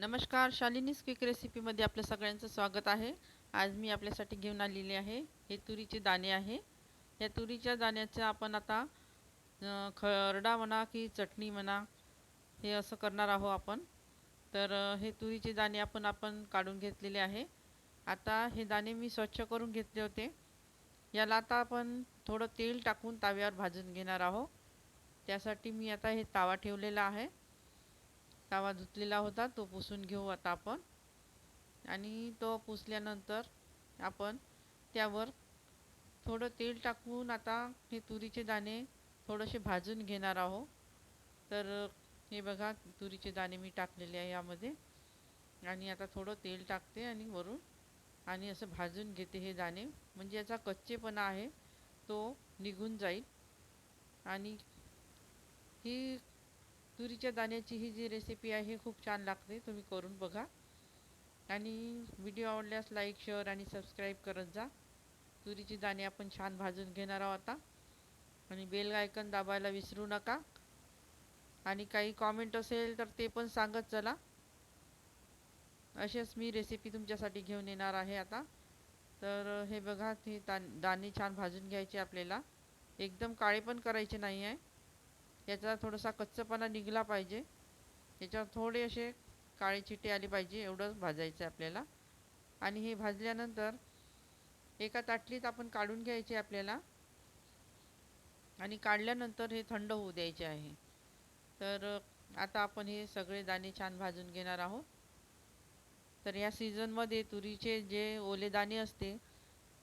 नमस्कार, शालिनीज क्विक रेसिपीमध्ये आपल्या सगळ्यांचं स्वागत आहे. आज मी आपल्यासाठी घेऊन आलेले आहे हे तुरीचे दाणे आहे. या तुरीच्या दाण्याचा आपण आता खरडा म्हणा की चटणी म्हणा, हे असं करणार आहोत आपण. तर हे तुरीचे दाणे आपण आपण काढून घेतलेले आहे. आता हे दाणे मी स्वच्छ करून घेतले होते. याला आता आपण थोडं तेल टाकून तव्यावर भाजून घेणार आहोत. त्यासाठी मी आता हे तवा ठेवलेला आहे. तवा धुतलेला होता तो पुसून घेऊ आता आपण. आणि तो पुसल्यानंतर आपण त्यावर थोडं तेल टाकून आता हे तुरीचे दाणे थोडेसे भाजून घेणार आहोत. तर हे बघा, तुरीचे दाणे मी टाकलेले आहे यामध्ये. आणि आता थोडं तेल टाकते आणि वरून आणि असं भाजून घेते हे दाणे, म्हणजे याचा कच्चेपणा आहे तो निघून जाईल. आणि ही तुरीच्या दाण्याची ही जी रेसिपी आहे खूप छान लागते, तुम्ही करून बघा. आणि व्हिडिओ आवडल्यास लाईक, शेअर आणि सबस्क्राईब करत जा. तुरीची दाणे आपण छान भाजून घेणार आहोत आता. आणि बेल आयकन दाबायला विसरू नका. आणि काही कॉमेंट असेल तर ते पण सांगत चला. असेच मी रेसिपी तुमच्यासाठी घेऊन येणार आहे आता. तर हे बघा, ते दाणे छान भाजून घ्यायचे आपल्याला. एकदम काळे पण करायचे नाही आहे. याचा थोडासा कच्चापणा निघाला पाहिजे. याच्यावर थोडे असे काळे चिटे आले पाहिजे, एवढंच भाजायचं आहे आपल्याला. आणि हे भाजल्यानंतर एका ताटलीत आपण काढून घ्यायचे आपल्याला. आणि काढल्यानंतर हे थंड होऊ द्यायचे आहे. तर आता आपण हे सगळे दाणे छान भाजून घेणार आहोत. तर या सीझनमध्ये तुरीचे जे ओले दाणे असते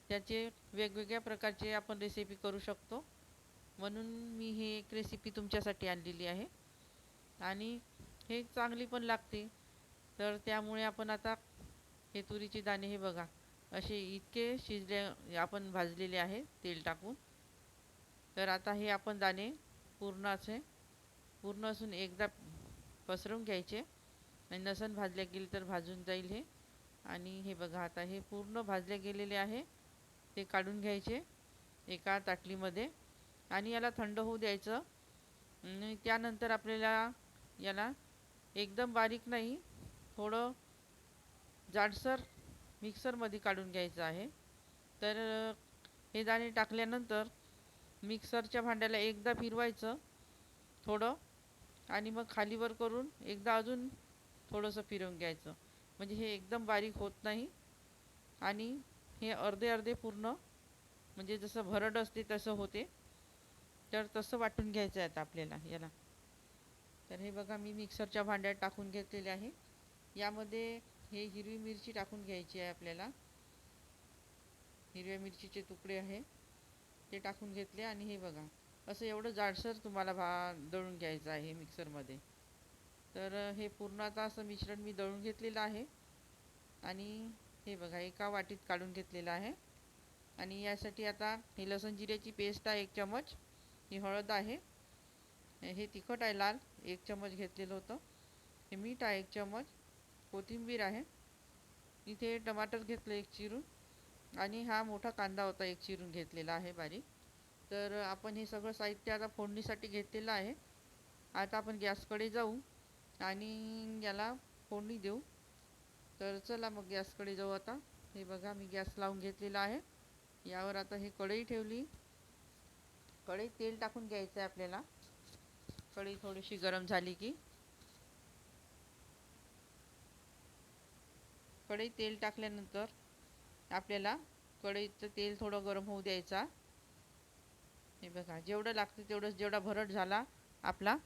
त्याचे वेगवेगळ्या प्रकारचे आपण रेसिपी करू शकतो. म्हणून मी ही एक रेसिपी तुमच्यासाठी आणलेली आहे. आणि हे चांगली पण लागते. तर त्यामुळे आपण आता हे तुरीचे दाणे हे बघा असे इतके शिजले आपण भाजलेले आहे तेल टाकून. तर आता हे आपण दाणे पूर्ण असून एकदा पसरवून घ्यायचे. आणि नसन भाजले गेले तर भाजून जाईल हे. आणि हे बघा, आता हे पूर्ण भाजले गेलेले आहे. ते काढून घ्यायचे एका ताटलीमध्ये. आणि याला थंड होऊ द्यायचं. आणि त्यानंतर आपल्याला याला एकदम बारीक नाही, थोडं जाडसर मिक्सरमध्ये काढून घ्यायचं आहे. तर हे दाणे टाकल्यानंतर मिक्सरच्या भांड्याला एकदा फिरवायचं थोडं. आणि मग खालीवर करून एकदा अजून थोडंसं फिरवून घ्यायचं, म्हणजे हे एकदम बारीक होत नाही. आणि हे अर्धे अर्धे पूर्ण, म्हणजे जसं भरड असते तसं होते. तर तसं वाटून घ्यायचं आहे आता आपल्याला याला. तर हे बघा, मी मिक्सरच्या भांड्यात टाकून घेतलेले आहे. यामध्ये हे हिरवी मिरची टाकून घ्यायची आहे आपल्याला. हिरव्या मिरचीचे तुकडे आहे ते टाकून घेतले. आणि हे बघा, असं एवढं जाडसर तुम्हाला दळून घ्यायचं आहे मिक्सरमध्ये. तर हे पूर्ण आता असं मिश्रण मी दळून घेतलेलं आहे. आणि हे बघा, एका वाटीत काढून घेतलेलं आहे. आणि यासाठी आता हे लसूण जिऱ्याची पेस्ट आहे 1 चमच. ही हळद आहे. हे तिखट आहे लाल 1 चमच घेतलेलं होतं. हे मीठ आहे 1 चमच. कोथिंबीर आहे. इथे टमाटर घेतलं 1 चिरून. आणि हा मोठा कांदा होता 1 चिरून घेतलेला आहे बारीक. तर आपण हे सगळं साहित्य आता फोडणीसाठी घेतलेलं आहे. आता आपण गॅसकडे जाऊ आणि याला फोडणी देऊ. तर चला मग गॅसकडे जाऊ आता. हे बघा, मी गॅस लावून घेतलेला आहे. यावर आता हे कढई ठेवली. कढईत तेल टाकून घ्यायचं आहे आपल्याला. कढई थोडीशी गरम झाली की कढईत तेल टाकल्यानंतर आपल्याला कढईचं तेल थोडं गरम होऊ द्यायचा. हे बघा, जेवढं लागतं तेवढंच, जेवढा भरट झाला आपला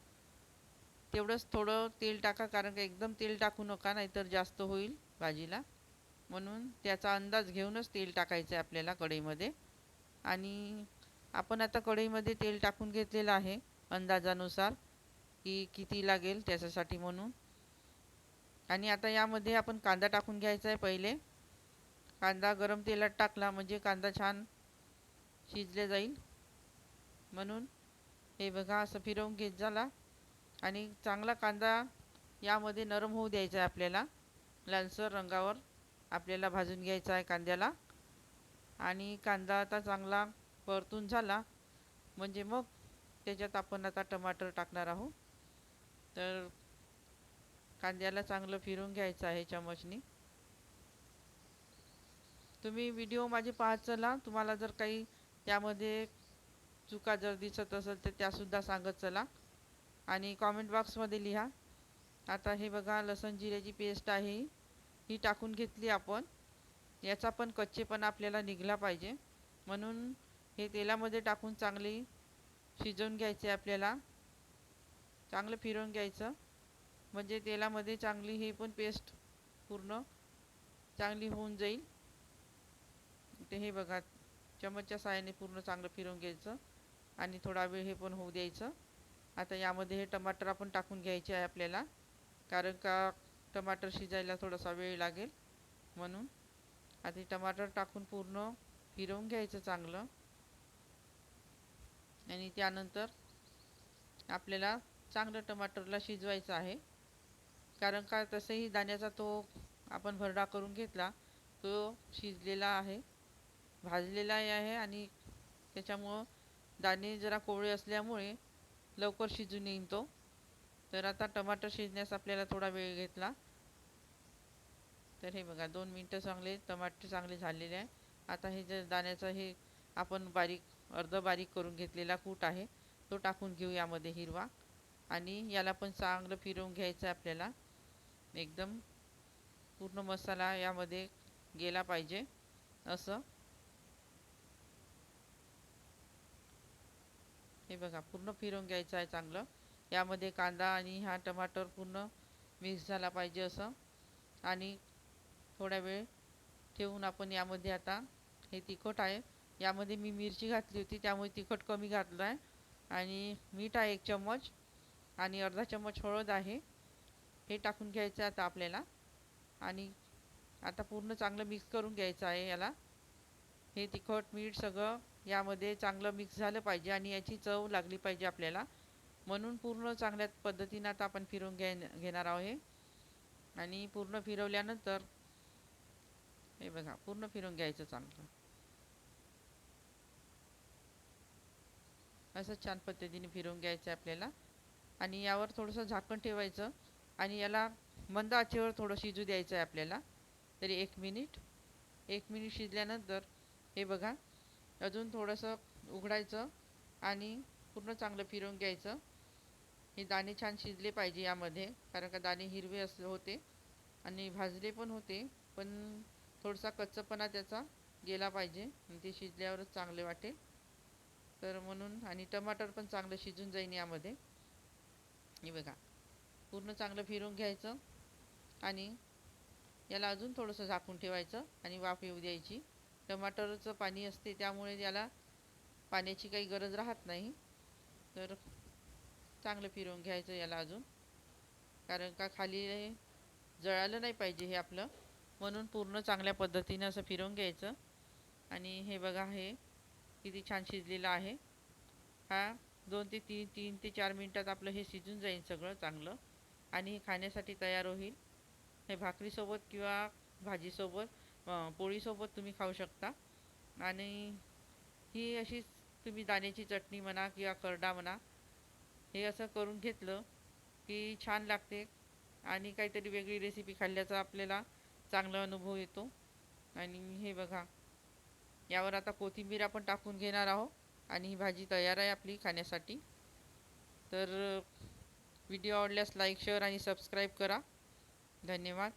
तेवढंच थोडं तेल टाका. कारण का एकदम तेल टाकू नका, नाहीतर जास्त होईल भाजीला. म्हणून त्याचा अंदाज घेऊनच तेल टाकायचं आहे आपल्याला कढईमध्ये. आणि आपण आता कढईमध्ये तेल टाकून घेतलेलं आहे अंदाजानुसार, की किती लागेल त्याच्यासाठी म्हणून. आणि आता यामध्ये आपण कांदा टाकून घ्यायचा आहे पहिले. कांदा गरम तेलात टाकला म्हणजे कांदा छान शिजले जाईल. म्हणून हे बघा, असं फिरवून घेत झाला. आणि चांगला कांदा यामध्ये नरम होऊ द्यायचा आहे आपल्याला. लालसर रंगावर आपल्याला भाजून घ्यायचा आहे कांद्याला. आणि कांदा आता चांगला परतून झाला म्हणजे मग त्याच्यात आपण आता टमाटर टाकणार आहोत. तर कांद्याला चांगलं फिरून घ्यायचं आहे चमचनी. तुम्ही व्हिडिओ माझे पाहत चला. तुम्हाला जर काही त्यामध्ये चुका जर दिसत असेल तर त्यासुद्धा सांगत चला आणि कॉमेंट बॉक्समध्ये लिहा. आता हे बघा, लसण जिऱ्याची पेस्ट आहे ही टाकून घेतली आपण. याचा पण कच्चेपणा आपल्याला निघला पाहिजे, म्हणून हे तेलामध्ये टाकून चांगली शिजवून घ्यायचे आपल्याला. चांगलं फिरवून घ्यायचं म्हणजे तेलामध्ये चांगली ही पण पेस्ट पूर्ण चांगली होऊन जाईल. ते हे बघा, चमचच्या साहाय्याने पूर्ण चांगलं फिरवून घ्यायचं आणि थोडा वेळ हे पण होऊ द्यायचं. आता यामध्ये हे टमाटर आपण टाकून घ्यायचे आहे आपल्याला, कारण का टमाटर शिजायला थोडासा वेळ लागेल म्हणून. आता टमाटर टाकून पूर्ण फिरवून घ्यायचं चांगलं. आणि त्यानंतर आपल्याला चांगलं टमाटरला शिजवायचं आहे, कारण का तसंही दाण्याचा तो आपण भरडा करून घेतला, तो शिजलेला आहे, भाजलेलाही आहे आणि त्याच्यामुळं दाणे जरा कोवळे असल्यामुळे लवकर शिजून येईन तो. तर आता टमाटर शिजण्यास आपल्याला थोडा वेळ घेतला. तर हे बघा, 2 मिनटं चांगले टमाटर चांगले झालेले आहे. आता हे जे दाण्याचं हे आपण अर्ध बारीक करून घेतलेला कूट आहे तो टाकून घेऊ यामध्ये हिरवा, आणि याला पण चांगलं फिरवून घ्यायचं आहे आपल्याला. एकदम पूर्ण मसाला यामध्ये गेला पाहिजे असं. हे बघा, पूर्ण फिरवून घ्यायचं आहे चांगलं. यामध्ये कांदा आणि हा टमाटर पूर्ण मिक्स झाला पाहिजे असं. आणि थोडा वेळ ठेवून आपण यामध्ये आता हे तिखट आहे, यामध्ये मी मिरची घातली होती त्यामुळे तिखट कमी घातलं आहे. आणि मीठ आहे 1 चम्मच आणि अर्धा चम्मच हळद आहे, हे टाकून घ्यायचं आता आपल्याला. आणि आता पूर्ण चांगलं मिक्स करून घ्यायचं आहे याला. हे तिखट मीठ सगळं यामध्ये चांगलं मिक्स झालं पाहिजे आणि याची चव लागली पाहिजे आपल्याला, म्हणून पूर्ण चांगल्या पद्धतीनं आता आपण फिरवून घेणार आहोत. आणि पूर्ण फिरवल्यानंतर हे बघा, पूर्ण फिरवून घ्यायचं चांगलं असं छान पद्धतीने फिरवून घ्यायचं आहे आपल्याला. आणि यावर थोडंसं झाकण ठेवायचं आणि याला मंद आचेवर थोडं शिजू द्यायचं आहे आपल्याला, तरी 1 मिनिट शिजल्यानंतर हे बघा, अजून थोडंसं उघडायचं आणि पूर्ण चांगलं फिरवून घ्यायचं. हे दाणे छान शिजले पाहिजे यामध्ये, कारण का दाणे हिरवे होते आणि भाजले पण होते, पण थोडासा कच्चापणा त्याचा गेला पाहिजे आणि ते शिजल्यावरच चांगले वाटेल. तर म्हणून, आणि टमाटर पण चांगलं शिजून जाईन यामध्ये. हे बघा, पूर्ण चांगलं फिरवून घ्यायचं आणि याला अजून थोडंसं झाकून ठेवायचं आणि वाफ येऊ द्यायची. टमाटरचं पाणी असते त्यामुळे याला पाण्याची काही गरज राहत नाही. तर चांगलं फिरवून घ्यायचं याला अजून, कारण का खाली जळालं नाही पाहिजे हे आपलं, म्हणून पूर्ण चांगल्या पद्धतीनं असं फिरवून घ्यायचं. आणि हे बघा, हे किती छान शिजलेलं आहे. हा 2 ते 4 मिनटात आपलं हे शिजून जाईल सगळं चांगलं आणि हे खाण्यासाठी तयार होईल. हे भाकरीसोबत किंवा भाजीसोबत, पोळीसोबत तुम्ही खाऊ शकता. आणि ही अशीच तुम्ही दाण्याची चटणी म्हणा किंवा खरडा म्हणा, हे असं करून घेतलं की छान लागते आणि काहीतरी वेगळी रेसिपी खाल्ल्याचा आपल्याला चांगला अनुभव येतो. आणि हे बघा, यावर आता कोथिंबीर आपण टाकून घेणार आहोत आणि ही भाजी तयार आहे आपली खाण्यासाठी. तर व्हिडिओ आवडल्यास लाईक, शेअर आणि सबस्क्राईब करा. धन्यवाद.